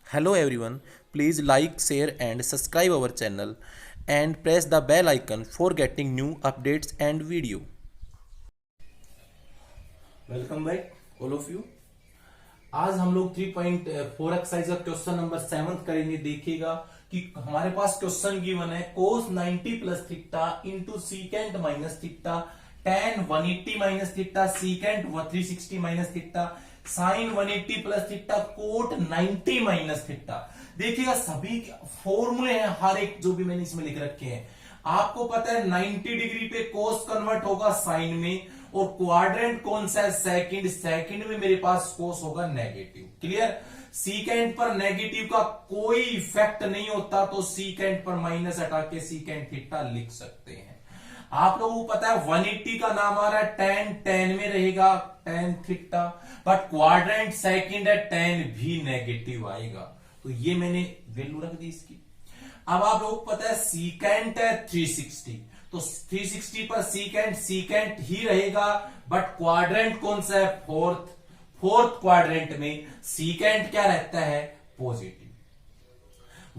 Hello everyone, please like, share and subscribe our channel and press the bell icon for getting new updates and video. Welcome back all of you. आज हम लोग 3.4 exercise का question number 7 करेंगे। देखिएगा कि हमारे पास question given है cos 90 plus theta into secant minus theta tan 180 minus theta secant 360 minus theta sine 180 plus theta coat 90 minus theta. देखिएगा सभी फॉर्मूले हैं, हर एक जो भी मैंने इसमें लिख रखे हैं। आपको पता है 90 डिग्री पे कोस कन्वर्ट होगा साइन में, और क्वाड्रेंट कौन सा है? सेकंड। सेकंड में मेरे पास कोस होगा नेगेटिव। क्लियर? सीकेंट पर नेगेटिव का कोई इफेक्ट नहीं होता, तो सीकेंट पर माइनस हटा के सीकेंट थीटा लिख सकते हैं। आप लोगों को पता है 180 का नाम आ रहा है tan, tan में रहेगा tan theta, but quadrant second है tan भी नेगेटिव आएगा, तो ये मैंने वैल्यू रख दी इसकी। अब आप लोगों को पता है सीकेंट है 360, तो 360 पर सीकेंट ही रहेगा, बट क्वाड्रेंट कौन सा है? फोर्थ क्वाड्रेंट में सीकेंट क्या रहता है? पॉजिटिव।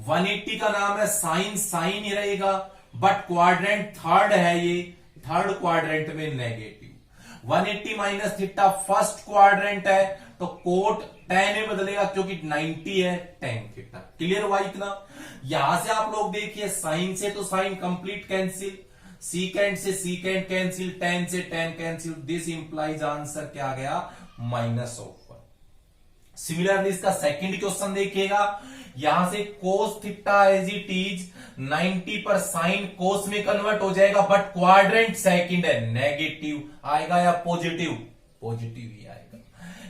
180 का नाम है साइन ही रहेगा, बट क्वाड्रेंट थर्ड है, ये थर्ड क्वाड्रेंट में negative. 180 minus theta first quadrant है, तो कोट tan में बदलेगा क्योंकि 90 है tan थीटा। क्लियर हुआ इतना? यहां से आप लोग देखिए, साइन से तो साइन कंप्लीट कैंसिल, सीकेंट से सीकेंट कैंसिल, tan से tan cancel. This implies answer क्या आ गया? Minus of 1। सिमिलरली इसका सेकंड क्वेश्चन देखिएगा, यहां से cos theta as it is 90 पर साइन कोस में कन्वर्ट हो जाएगा, बट क्वाड्रेंट सेकंड है, नेगेटिव आएगा या पॉजिटिव? पॉजिटिव ही आएगा।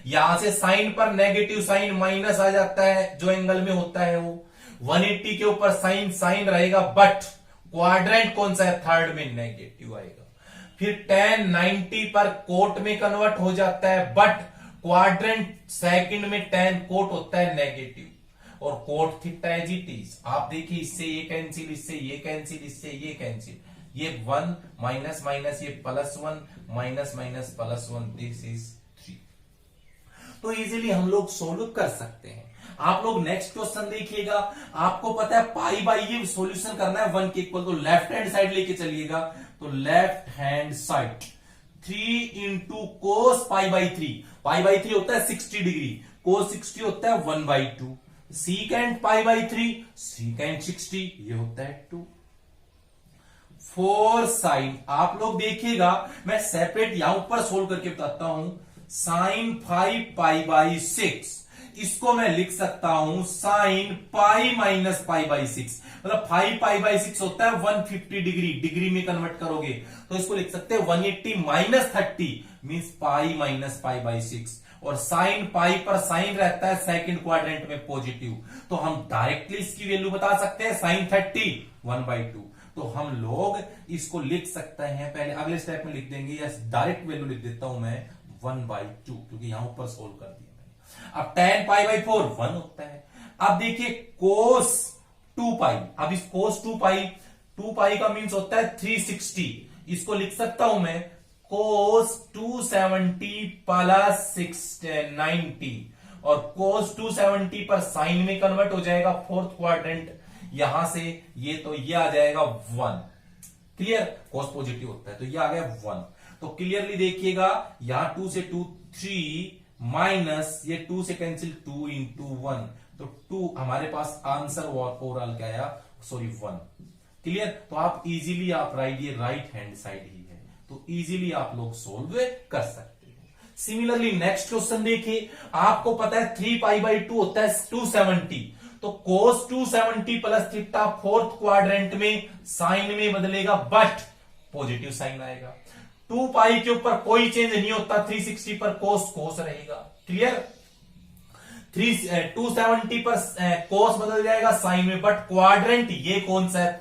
यहां से साइन पर नेगेटिव साइन माइनस आ जाता है, जो एंगल में होता है वो। 180 के ऊपर साइन रहेगा, बट क्वाड्रेंट कौन सा है? थर्ड में नेगेटिव आएगा। फिर tan 90 पर कोट में कन्वर्ट हो जाता है, बट क्वाड्रेंट सेकंड में tan कोट होता है नेगेटिव, और cot theta as it is. आप देखिए, इससे ये कैंसिल, इससे ये कैंसिल, इससे ये कैंसिल, ये 1 माइनस माइनस, ये +1 माइनस माइनस +1, दिस इज 3। तो इजीली हम लोग सोल्व कर सकते हैं। आप लोग नेक्स्ट क्वेश्चन देखिएगा, आपको पता है पाई बाई ये सॉल्यूशन करना है 1 के इक्वल, तो लेफ्ट हैंड साइड लेके चलिएगा। तो left hand side 3 into cos pi by 3। Pi by 3 होता है 60 डिग्री, कोस 60 होता है 1/2। सीकेंट पाई बाई 3, सीकेंट 60, ये होता है 2। 4 साइन, आप लोग देखिएगा मैं सेपरेट यहां ऊपर सोल्व करके बताता हूं। साइन 5 पाई बाई 6, इसको मैं लिख सकता हूं sine pi minus pi by 6। मतलब 5 पाई बाई 6 होता है 150 डिग्री, डिग्री में कन्वर्ट करोगे तो इसको लिख सकते हैं 180 minus 30 means pi minus pi by 6। और साइन पाई पर साइन रहता है सेकंड क्वाड्रेंट में पॉजिटिव, तो हम डायरेक्टली इसकी वैल्यू बता सकते हैं साइन 30 1/2। तो हम लोग इसको लिख सकते हैं, पहले अगले स्टेप में लिख देंगे, या डायरेक्ट वैल्यू लिख देता हूं मैं 1/2, क्योंकि यहां ऊपर सोल्व कर दिया मैंने। अब tan पाई बाई 4 1 होता है। अब देखिए कोस 2 पाई, अब इस कोस 2 पाई का मीन्स होता है 360, इसको लिख सकता हूं मैं कोस 270 प्लस 90, और कोस 270 पर साइन में कन्वर्ट हो जाएगा फोर्थ क्वाड्रेंट, यहां से ये तो ये आ जाएगा 1। क्लियर? कोस पॉजिटिव होता है, तो ये आ गया 1। तो क्लियरली देखिएगा, यहां 2 से 2 3 माइनस ये 2 से कैंसिल 2 इंटू 1, तो 2 हमारे पास आंसर ओवरऑल क्या आया? सॉरी 1। क्लियर? तो आप इजीली आप राइट हैंड साइड ही है, तो इजीली आप लोग सोल्व कर सकते हैं। सिमिलरली नेक्स्ट क्वेश्चन देखिए, आपको पता है 3 पाई बाई 2 होता है 270, तो कोस 270 प्लस थीटा फोर्थ क्वाड्रेंट में साइन में बदलेगा, बट पॉजिटिव साइन आएगा। 2 पाई के ऊपर कोई चेंज नहीं होता, 360 पर कोस रहेगा। क्लियर? 270 पर कोस बदल जाएगा साइन में, बट क्वाड्रेंट ये कौन सा है?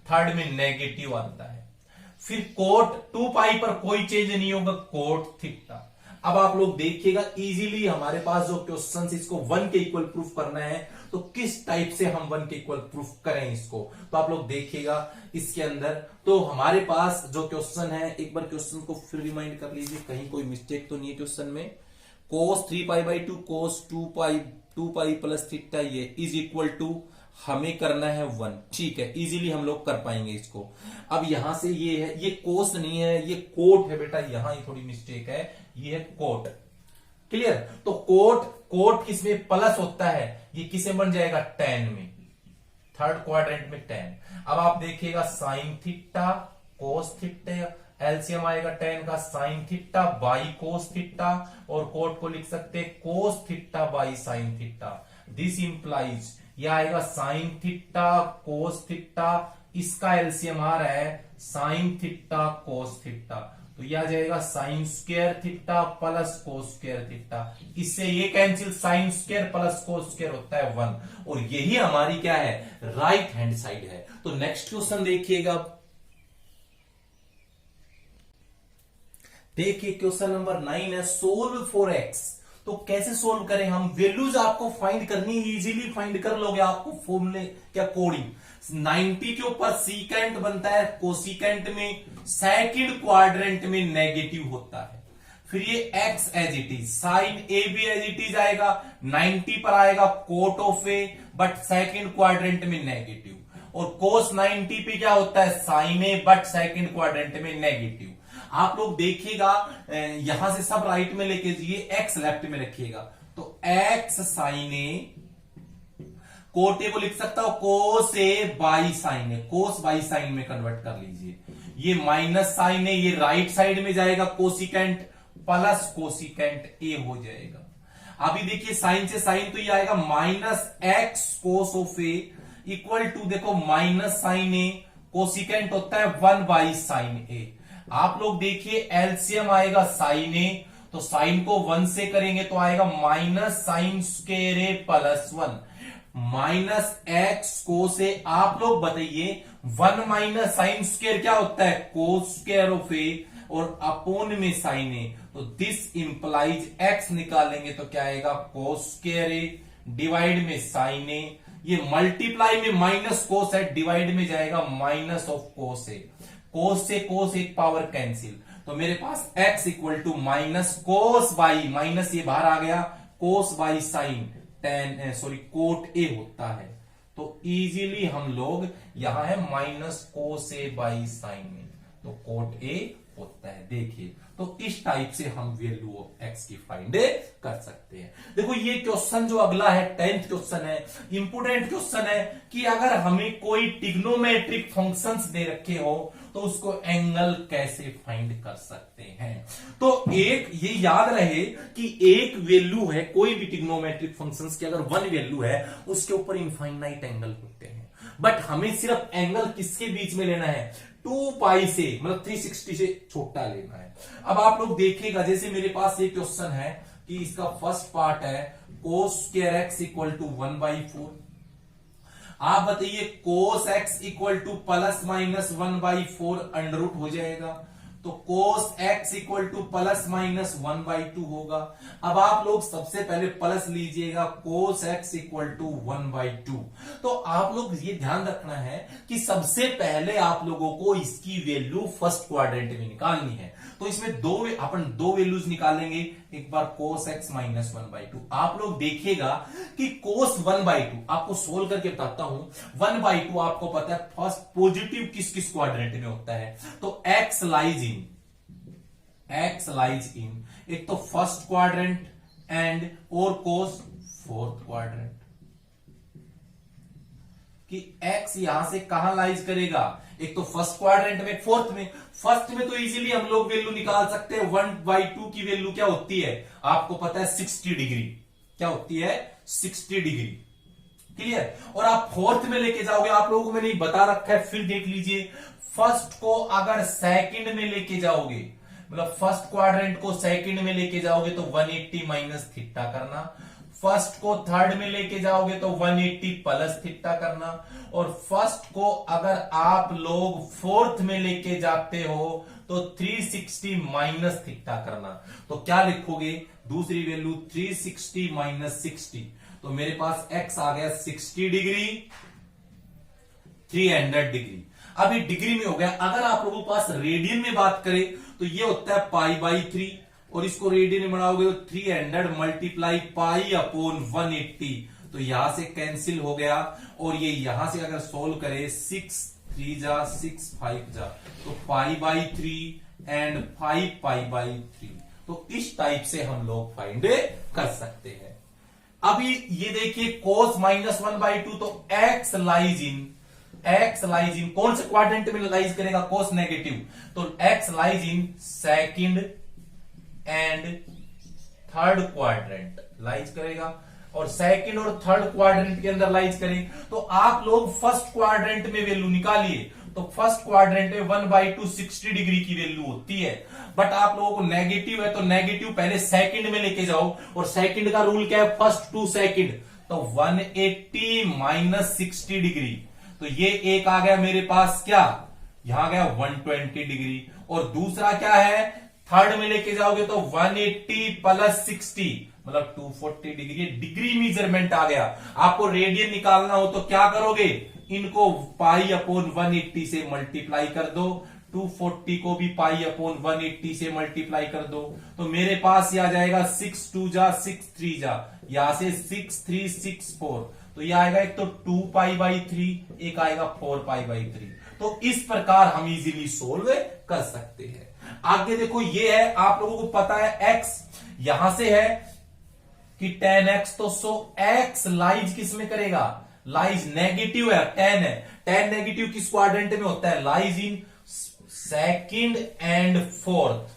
थर्ड में नेगेटिव आता है। फिर कोट 2 पाई पर कोई चेंज नहीं होगा, कोट थीटा। अब आप लोग देखिएगा, इजीली हमारे पास जो क्वेश्चन इसको 1 के इक्वल प्रूफ करना है, तो किस टाइप से हम 1 के इक्वल प्रूफ करें इसको, तो आप लोग देखिएगा इसके अंदर। तो हमारे पास जो क्वेश्चन है, एक बार क्वेश्चन को फिर रिमाइंड कर लीजिए, कहीं कोई मिस्टेक तो नहीं है क्वेश्चन में। कोस 3 पाई by 2 cos 2 pi 2 pi plus theta ये इज इक्वल टू हमें करना है 1। ठीक है, इजीली हम लोग कर पाएंगे इसको। अब यहां से ये है, ये कोस नहीं है, ये कोट है बेटा, यहां ही थोड़ी मिस्टेक है, ये है कोट। क्लियर? तो कोट किसमें प्लस होता है, ये किसे बन जाएगा tan में, थर्ड क्वाड्रेंट में tan। अब आप देखिएगा sine theta cos theta, LCM आएगा tan का sine theta by cos theta, और कोट को लिख सकते हैं cos theta by sine theta. This implies यह आएगा साइन थीटा कोस थीटा, इसका एलसीएम आ रहा है साइन थीटा कोस थीटा, तो यह आ जाएगा sine square theta plus cos square theta. इससे ये cancel, sine square plus cos square होता है 1, और यही हमारी क्या है, राइट हैंड साइड है। तो नेक्स्ट क्वेश्चन देखिएगा, देखिए क्वेश्चन नंबर 9 है, सोल्व फॉर एक्स। तो कैसे सोल्व करें हम, वैल्यूज आपको फाइंड करनी, इजीली फाइंड कर लोगे, आपको फॉर्मूले क्या कोडिंग। 90 के ऊपर सीकेंट बनता है, कोसिकेंट में सेकंड क्वाड्रेंट में नेगेटिव होता है। फिर ये x as it is, sine A भी एज इट इज आएगा, 90 पर आएगा cot of A, but second quadrant में नेगेटिव, और कोस 90 पे क्या होता है sine A, but second quadrant में नेगेटिव। आप लोग देखिएगा यहां से सब राइट में लेके जाइए, x लेफ्ट में रखिएगा, तो x sine A, cot A को लिख सकता हूं cos A by sine A, cos by sine में कन्वर्ट कर लीजिए। ये माइनस साइन ए, ये राइट साइड में जाएगा कोसिकेंट प्लस कोसिकेंट ए हो जाएगा। अभी देखिए साइन से साइन, तो ये आएगा minus x cos of A equal to, देखो माइनस साइन ए, कोसिकेंट होता है 1 बाई साइन ए। आप लोग देखिए एलसीएम आएगा साइन ए, तो साइन को 1 से करेंगे तो आएगा माइनस साइन स्क्वायर ए प्लस 1, माइनस एक्स कोस ए। आप लोग बताइए 1 माइनस साइन स्क्वायर क्या होता है, कोस स्क्वायर ऑफ ए, और अपोन में साइन ए, तो दिस इंप्लाइज एक्स निकालेंगे तो क्या आएगा कोस स्क्वायर ए डिवाइड में साइन ए, ये मल्टीप्लाई में माइनस कोस है, डिवाइड में जाएगा माइनस ऑफ कोस ए, कोस से कोस एक पावर कैंसिल, तो मेरे पास x equal to minus cos by, minus ये बाहर आ गया, cos by sine ten cot A होता है। तो इजीली हम लोग यहां है minus cos A by sine में, तो कोट ए होता है। देखिए तो इस टाइप से हम वैल्यू ऑफ एक्स की फाइंड कर सकते हैं। देखो ये क्वेश्चन जो अगला है 10th क्वेश्चन है, इंपोर्टेंट क्वेश्चन है कि अगर हमें कोई ट्रिग्नोमेट्रिक फंक्शंस दे रखे हो तो उसको एंगल कैसे फाइंड कर सकते हैं। तो एक ये याद रहे कि एक वैल्यू है, कोई भी ट्रिग्नोमेट्रिक फंक्शंस की अगर 1 वैल्यू है उसके ऊपर इनफाइनाइट एंगल होते हैं, बट हमें सिर्फ एंगल किसके बीच में लेना है, 2 पाई से, मतलब 360 से छोटा लेना है। अब आप लोग देखिएगा जैसे मेरे पास ये क्वेश्चन है कि इसका फर्स्ट पार्ट है cos square x equal to 1/4, आप बताइए cos x equal to plus minus 1/4 under root हो जाएगा, तो cos x equal to plus minus 1/2 होगा। अब आप लोग सबसे पहले प्लस लीजिएगा, कोस एक्स इक्वल टू 1/2। तो आप लोग ये ध्यान रखना है कि सबसे पहले आप लोगों को इसकी वैल्यू फर्स्ट क्वाड्रेंट में निकालनी है। तो इसमें अपन दो वैल्यूज निकालेंगे, एक बार कोस एक्स माइनस 1/2। आप लोग देखिएगा कि कोस 1/2 आपको सोल्व करके बताता हूं, 1/2 आपको पता है फर्स्ट पॉजिटिव किस किस क्वाड्रेंट में होता है, तो एक्स लाइज इन एक तो फर्स्ट क्वाड्रेंट एंड और कोस फोर्थ क्वाड्रेंट, कि x यहां से कहां लाइज करेगा, एक तो फर्स्ट क्वाड्रेंट में, फोर्थ में। फर्स्ट में तो इजीली हम लोग वैल्यू निकाल सकते हैं, 1/2 की वैल्यू क्या होती है आपको पता है 60 डिग्री, क्या होती है 60 डिग्री, क्लियर। और आप फोर्थ में लेके जाओगे, आप लोगों को मैंने बता रखा है, फिर देख लीजिए, फर्स्ट को अगर सेकंड में लेके जाओगे, मतलब फर्स्ट क्वाड्रेंट को सेकंड में लेके जाओगे तो 180 माइनस थीटा करना, फर्स्ट को थर्ड में लेके जाओगे तो 180 प्लस थीटा करना, और फर्स्ट को अगर आप लोग फोर्थ में लेके जाते हो तो 360 माइनस थीटा करना। तो क्या लिखोगे दूसरी वैल्यू 360 माइनस 60, तो मेरे पास x आ गया 60 डिग्री 300 डिग्री। अभी डिग्री में हो गया। अगर आप लोगों के पास रेडियन में बात करें तो ये होता है π/3, और इसको रेडियन में बढ़ाओगे तो 300 मल्टीप्लाई पाई अपॉन 180, तो यहां से कैंसिल हो गया। और ये यहां से अगर सोल्व करें 6 3 जा 6 5 जा, तो pi by 3 and 5 pi by 3। तो इस टाइप से हम लोग फाइंड कर सकते हैं। अभी ये देखिए cos -1/2, तो x लाइज इन कौन से क्वाड्रेंट में लाइज करेगा? cos नेगेटिव, तो x lies in second and third quadrant lies करेगा, और सेकंड और थर्ड क्वाड्रेंट के अंदर लाइज करें। तो आप लोग फर्स्ट क्वाड्रेंट में वैल्यू निकालिए, तो फर्स्ट क्वाड्रेंट में 1/2 60 डिग्री की वैल्यू होती है, बट आप लोगों को नेगेटिव है तो नेगेटिव पहले सेकंड में लेके जाओ, और सेकंड का रूल क्या है? फर्स्ट टू सेकंड, तो 180 माइनस 60 डिग्री, तो ये एक आ गया मेरे पास, क्या यहां गया 120 डिग्री। और दूसरा क्या है? थर्ड में लेके जाओगे तो 180 प्लस 60 मतलब 240 डिग्री, डिग्री मेजरमेंट आ गया। आपको रेडियन निकालना हो तो क्या करोगे? इनको पाई अपॉन 180 से मल्टीप्लाई कर दो, 240 को भी पाई अपॉन 180 से मल्टीप्लाई कर दो, तो मेरे पास ये आ जाएगा 6 2 जा 6 3 जा, यहां से 6 3 6 4, तो ये आएगा एक तो 2 पाई बाई 3, एक आएगा 4 पाई बाई 3। तो इस प्रकार हम इजीली सोल्व कर सकते हैं। आगे देखो, ये है, आप लोगों को पता है x यहां से है कि 10x, तो सो x लाइज किस में करेगा? लाइज नेगेटिव है, 10 है, 10 नेगेटिव किस क्वाड्रेंट में होता है? Lies in second and fourth,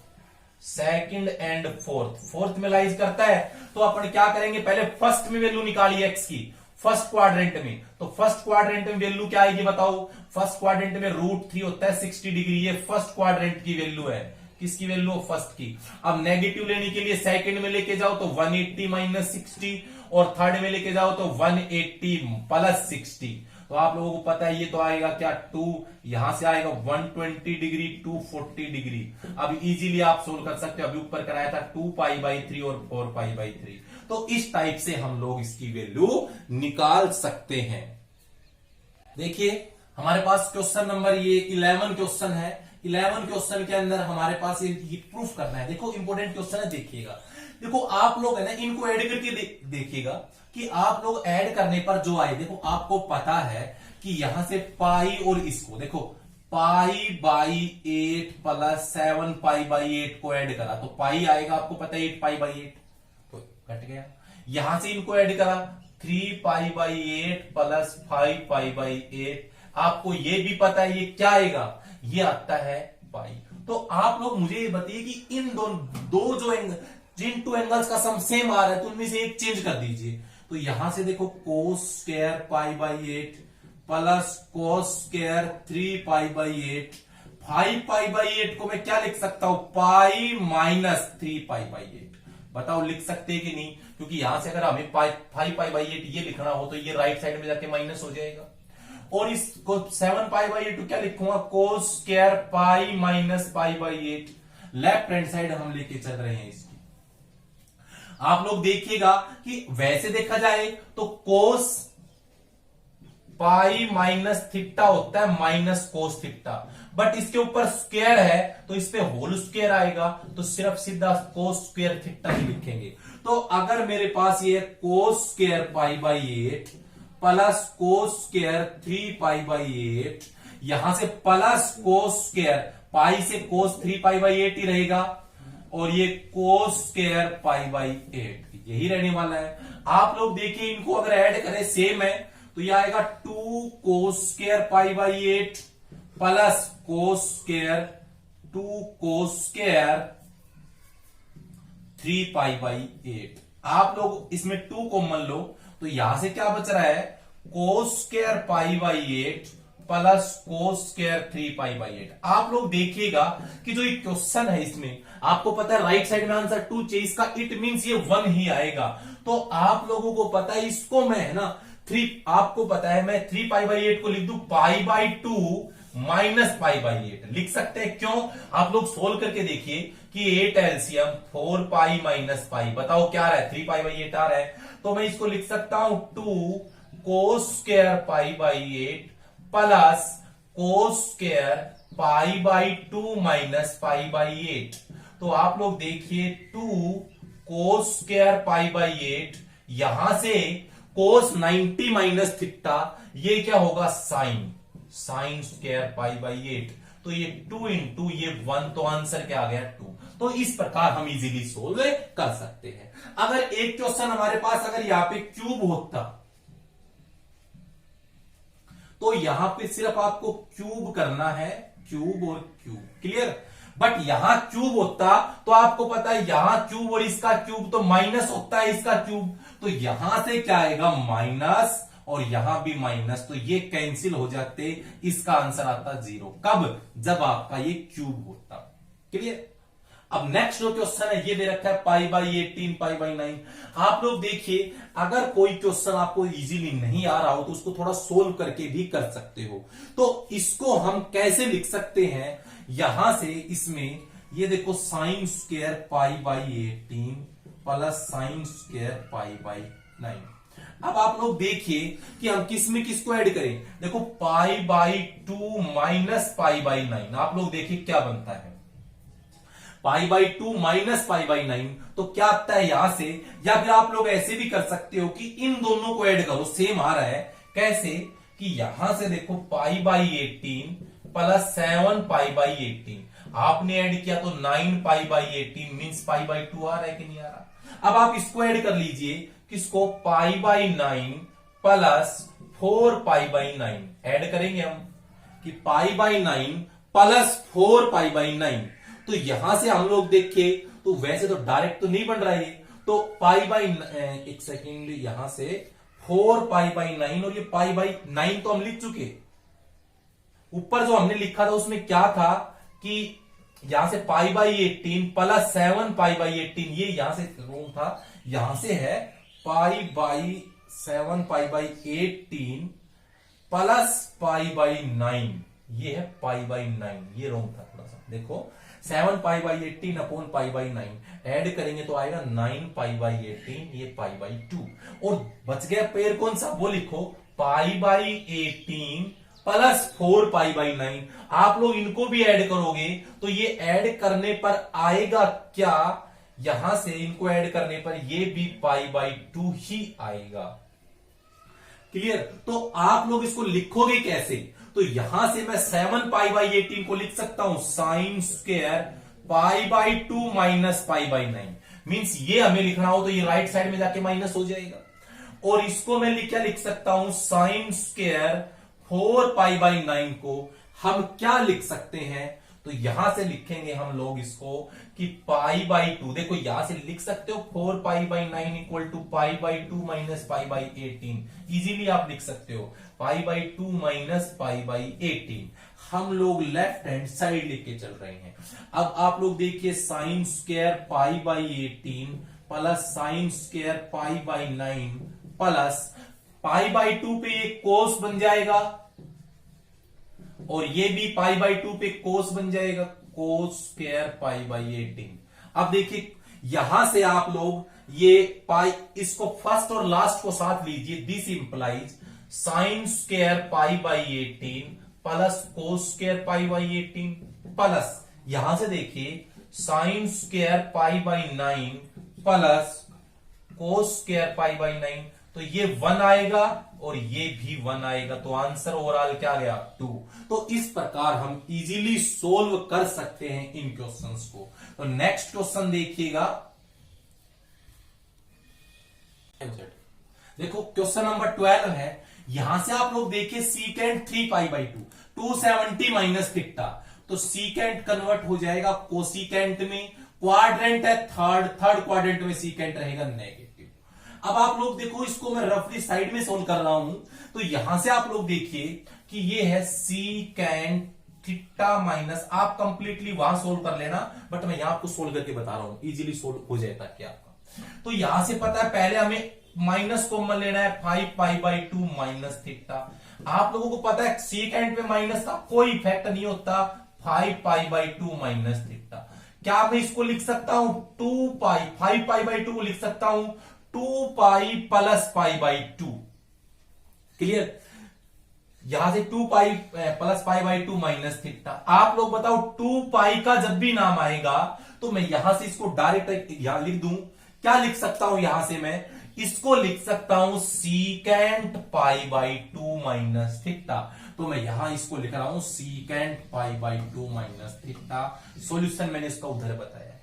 second and fourth में लाइज करता है। तो अपन क्या करेंगे? पहले फर्स्ट में वैल्यू निकालिए x की, फर्स्ट क्वाड्रेंट में, तो फर्स्ट क्वाड्रेंट में वैल्यू क्या आएगी बताओ? फर्स्ट क्वाड्रेंट में √3 होता है 60 डिग्री, ये फर्स्ट क्वाड्रेंट की वैल्यू है। किसकी वैल्यू? फर्स्ट की। अब नेगेटिव लेने के लिए सेकंड में लेके जाओ तो 180 माइनस 60, और थर्ड में लेके जाओ तो 180 प्लस 60, तो आप लोगों को पता है ये तो आएगा क्या? 2, यहां से आएगा 120 डिग्री 240 डिग्री। अब इजीली आप सोल्व कर सकते हो, अभी ऊपर कराया था 2 पाई बाई 3 और 4 पाई बाई 3, तो इस टाइप से हम लोग इसकी वैल्यू निकाल सकते हैं। देखिए हमारे पास क्वेश्चन नंबर ये 11 क्वेश्चन है। 11 क्वेश्चन के अंदर हमारे पास ये प्रूफ करना है। देखो इंपॉर्टेंट क्वेश्चन है, देखिएगा। देखो आप लोग है ना, इनको ऐड करके देखिएगा कि आप लोग ऐड करने पर जो आए, देखो आपको पता है कि यहां से पाई और इसको देखो pi by 8 plus 7 pi by 8 को ऐड करा तो पाई आएगा, आपको पता है 8 पाई बाई 8, तो कट गया। यहां से इनको ऐड करा 3 pi by 8 plus 5 pi by 8, आपको ये भी पता है ये क्या आएगा? ये आता है पाई। तो आप लोग मुझे ये बताइए कि इन दो जो जिन टू एंगल्स का सम सेम आ रहा है तो उनमें से एक चेंज कर दीजिए। तो यहां से देखो cos square pi by 8 plus cos square 3 pi by 8, 5 pi by 8 को मैं क्या लिख सकता हूं? Pi minus 3 pi by 8। बताओ लिख सकते हैं कि नहीं? क्योंकि यहां से अगर हमें 5 पाई बाई 8 ये लिखना हो तो ये राइट साइड में जाके माइनस हो जाएगा, और इसको 7 पाई बाई 8 क्या लिखूंगा? Cos square pi minus pi by 8। Left hand side हम लेके चल रहे हैं इसकी। आप लोग देखिएगा कि वैसे देखा जाए तो कोस पाई माइनस थीटा होता है माइनस कोस थीटा, बट इसके ऊपर स्क्वायर है तो इस पे होल स्क्वायर आएगा, तो सिर्फ सीधा कोस स्क्वायर थीटा ही लिखेंगे। तो अगर मेरे पास ये cos square pi by 8 plus cos square 3 pi by 8, यहां से प्लस कोस स्क्वायर पाई से कोस 3 पाई बाई 8 ही रहेगा, और ये कोस स्क्वायर पाई बाई 8 यही रहने वाला है। आप लोग देखिए इनको अगर ऐड करें सेम है तो ये आएगा 2 cos square pi by 8 plus cos square 2 cos square 3 pi by 8। आप लोग इसमें 2 कॉमन लो तो यहां से क्या बच रहा है? Cos square pi by 8 plus cos square 3 pi by 8। आप लोग देखिएगा कि जो ये क्वेश्चन है इसमें आपको पता है राइट साइड में आंसर 2 चाहिए, इसका इट मींस ये 1 ही आएगा। तो आप लोगों को पता है इसको मैं है ना 3, आपको पता है मैं 3 पाई बाई 8 को लिख दूं पाई बाई 2 माइनस पाई बाई 8 लिख सकते हैं। क्यों? आप लोग सोल्व करके देखिए कि 8 एलसीएम 4 पाई माइनस पाई, बताओ क्या आ रहा है? 3 पाई बाई 8 आ रहा है, तो मैं इसको लिख सकता हूं 2 cos square pi by 8 plus cos square pi by 2 minus pi by 8। तो आप लोग देखिए 2 कोस स्क्वायर पाई बाई 8, यहां से कोस 90 माइनस थीटा, ये क्या होगा साइन स्क्वायर पाई बाई 8, तो ये 2 इंटू ये 1, तो आंसर क्या आ गया 2। तो इस प्रकार हम इजीली सोल्व कर सकते हैं। अगर एक क्वेश्चन हमारे पास अगर यहां पे क्यूब होता तो यहां पे सिर्फ आपको क्यूब करना है, क्यूब और क्यूब, क्लियर। बट यहां क्यूब होता तो आपको पता है यहां क्यूब और इसका क्यूब तो माइनस होता है इसका क्यूब, तो यहां से क्या आएगा माइनस और यहां भी माइनस, तो ये कैंसिल हो जाते, इसका आंसर आता 0। कब? जब आपका ये क्यूब होता, क्लियर। अब नेक्स्ट जो क्वेश्चन है ये दे रखा है पाई बाई 18 पाई बाई 9। आप लोग देखिए अगर कोई क्वेश्चन आपको इजीली नहीं आ रहा हो तो उसको थोड़ा सोल्व करके भी कर सकते हो। तो इसको हम कैसे लिख सकते हैं, यहां से इसमें ये देखो sine square pi by 18 plus sine square pi by 9। अब आप लोग देखिए कि हम किस में किसको ऐड करें, देखो पाई बाई 2 माइनस पाई बाई 9, आप लोग देखिए क्या बनता है, पाई बाई 2 माइनस पाई बाई 9, तो क्या आता है यहां से, या फिर आप लोग ऐसे भी कर सकते हो कि इन दोनों को ऐड करो, सेम आ रहा है, कैसे कि यहां से देखो पाई बाई 18 प्लस 7 पाई बाई 18, आपने ऐड किया तो 9 पाई बाई 18 मीन्स पाई बाई 2 आ रहा है कि नहीं आ रहा। अब आप इसको ऐड कर लीजिए, किसको, पाई by 9 plus 4 pi by 9 add करेंगे हम कि पाई बाई 9 प्लस 4 पाई बाई 9, तो यहां से हम लोग देखें तो वैसे तो डायरेक्ट तो नहीं बन रहा है, तो पाई बाई एक सेकेंड, यहां से 4 पाई बाई 9 और ये पाई बाई 9 तो हम लिख चुके, ऊपर जो हमने लिखा था उसमें क्या था कि यहां से पाई बाई 18 प्लस 7 पाई बाई 18, ये यहां से रोंग था, यहां से है pi by 7 pi by 18 plus pi by 9, ये है पाई बाई 9, ये रोंग था थोड़ा सा, देखो 7 पाई by 18 upon pi by 9 add करेंगे तो आएगा 9 पाई बाई 18, ये पाई बाई 2, और बच गया पेयर कौन सा, वो लिखो पाई बाई 18 प्लस 4 पाई बाई 9। आप लोग इनको भी ऐड करोगे तो ये ऐड करने पर आएगा क्या, यहां से इनको ऐड करने पर ये भी पाई बाई 2 ही आएगा, क्लियर। तो आप लोग इसको लिखोगे कैसे, तो यहां से मैं 7 पाई बाई 18 को लिख सकता हूं sine square pi by 2 minus pi by 9, means ये हमें लिखना हो तो ये राइट साइड में जाके माइनस हो जाएगा, और इसको मैं क्या लिख सकता हूं साइन स्क्वायर 4 पाई बाई 9 को हम क्या लिख सकते हैं, तो यहां से लिखेंगे हम लोग इसको कि पाई बाई 2, देखो यहां से लिख सकते हो 4 pi by 9 equal to pi by 2 minus pi by 18, easily आप लिख सकते हो pi by 2 minus pi by 18। हम लोग लेफ्ट हैंड साइड लेके चल रहे हैं। अब आप लोग देखिए sine square pi by 18 plus sine square pi by 9 plus pi by 2 पे ये कोस बन जाएगा और ये भी पाई बाई 2 पे कोस बन जाएगा, कोस स्क्वायर पाई बाई 18। अब देखिए यहां से आप लोग ये पाई, इसको फर्स्ट और लास्ट को साथ लीजिए, this implies sine square pi by 18 plus cos square pi by 18 plus यहां से देखिए sine square pi by 9 plus cos square pi by 9, तो ये 1 आएगा और ये भी 1 आएगा, तो आंसर ओवरऑल क्या गया 2। तो इस प्रकार हम इजीली सोल्व कर सकते हैं इन क्वेश्चंस को। तो नेक्स्ट क्वेश्चन देखिएगा, देखो क्वेश्चन नंबर 12 है, यहां से आप लोग देखिए secant 3 pi by 2 270 minus theta, तो सीकेंट कन्वर्ट हो जाएगा कोसीकेंट में, क्वाड्रेंट है थर्ड क्वाड्रेंट में सीकेंट रहेगा नेगेटिव। अब आप लोग देखो इसको मैं रफली साइड में सोल्व कर रहा हूं, तो यहां से आप लोग देखिए कि ये है सीकेंट थीटा माइनस, आप कंप्लीटली वहां सोल्व कर लेना, बट मैं यहां आपको सोल्व करके बता रहा हूं, इजीली सोल्व हो जाएगा क्या आपका। तो यहां से पता है पहले हमें माइनस कॉमन लेना है 5 पाई बाई 2 माइनस थीटा। आप लोगों को पता है सीकेंट में माइनस का कोई इफेक्ट नहीं होता, 5 पाई बाई 2 माइनस थीटा। क्या मैं इसको लिख सकता हूं 2 पाई, 5 पाई बाई 2 को लिख सकता हूं 2 pi plus pi by 2, clear. यहां से 2 pi plus pi by 2 minus theta. आप लोग बताओ 2 पाई का जब भी नाम आएगा तो मैं यहां से इसको डायरेक्ट यहां लिख दूं। क्या लिख सकता हूं यहां से मैं इसको लिख सकता हूं secant pi by 2 minus theta. तो मैं यहां इसको लिख रहा हूं secant pi by 2 minus theta. Solution मैंने इसका उधर बताया है।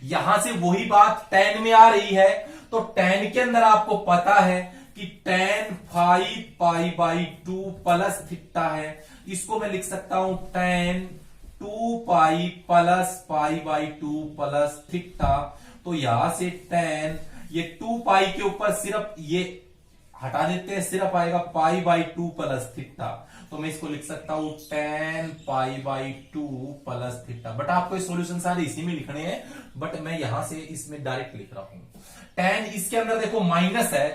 यहां से वही बात tan में आ रही है, तो tan के अंदर आपको पता है कि tan 5 pi by 2 plus theta है। इसको मैं लिख सकता हूं tan 2 pi plus pi by 2 plus theta. तो यहां से tan ये 2 पाई के ऊपर सिर्फ ये हटा देते हैं, सिर्फ आएगा पाई बाई 2 प्लस थीटा। तो मैं इसको लिख सकता हूं tan pi by 2 plus theta. But आपको सॉल्यूशन सारे इसी में लिखने हैं, बट मैं यहां से इसमें डायरेक्ट लिख रहा हूं। tan इसके अंदर देखो माइनस है,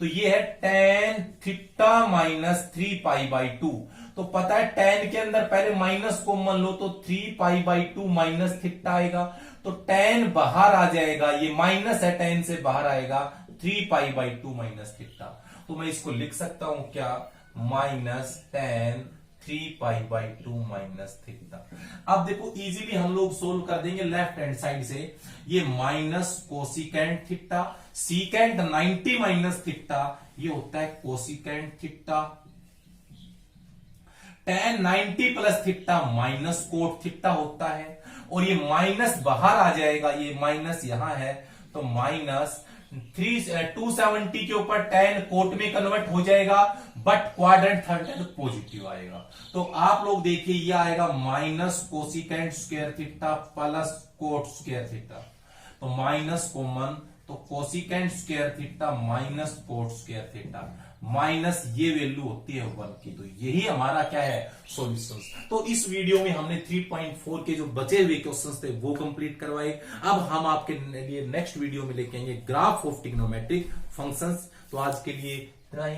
तो ये है tan theta minus 3 pi by 2। तो पता है tan के अंदर पहले माइनस को मान लो तो 3 पाई बाई 2 माइनस थीटा आएगा। तो tan बाहर आ जाएगा, ये माइनस है tan से बाहर आएगा 3 पाई बाई 2 माइनस थीटा। तो मैं इसको लिख सकता हूं क्या minus tan 3 pi by 2 minus theta. अब देखो इजीली हम लोग सोल्व कर देंगे लेफ्ट हैंड साइड से। ये minus cosecant theta, secant 90 minus theta, ये होता है cosecant theta. tan 90 plus theta minus cot theta होता है। और ये माइनस बाहर आ जाएगा, ये माइनस यहां है, तो माइनस 270 के ऊपर tan कोट में कन्वर्ट हो जाएगा, बट क्वाड्रेंट थर्ड है तो पॉजिटिव आएगा। तो आप लोग देखिए ये आएगा minus cosecant square theta plus coat square theta. तो माइनस कॉमन, तो cosecant square theta minus cot square theta, minus ये वैल्यू होती है 1 की। तो यही हमारा क्या है सॉल्यूशंस। तो इस वीडियो में हमने 3.4 के जो बचे हुए क्वेश्चंस थे वो कंप्लीट करवाए। अब हम आपके लिए नेक्स्ट वीडियो में लेके आएंगे ग्राफ ऑफ ट्रिग्नोमेट्रिक फंक्शंस। तो आज के लिए इतना ही।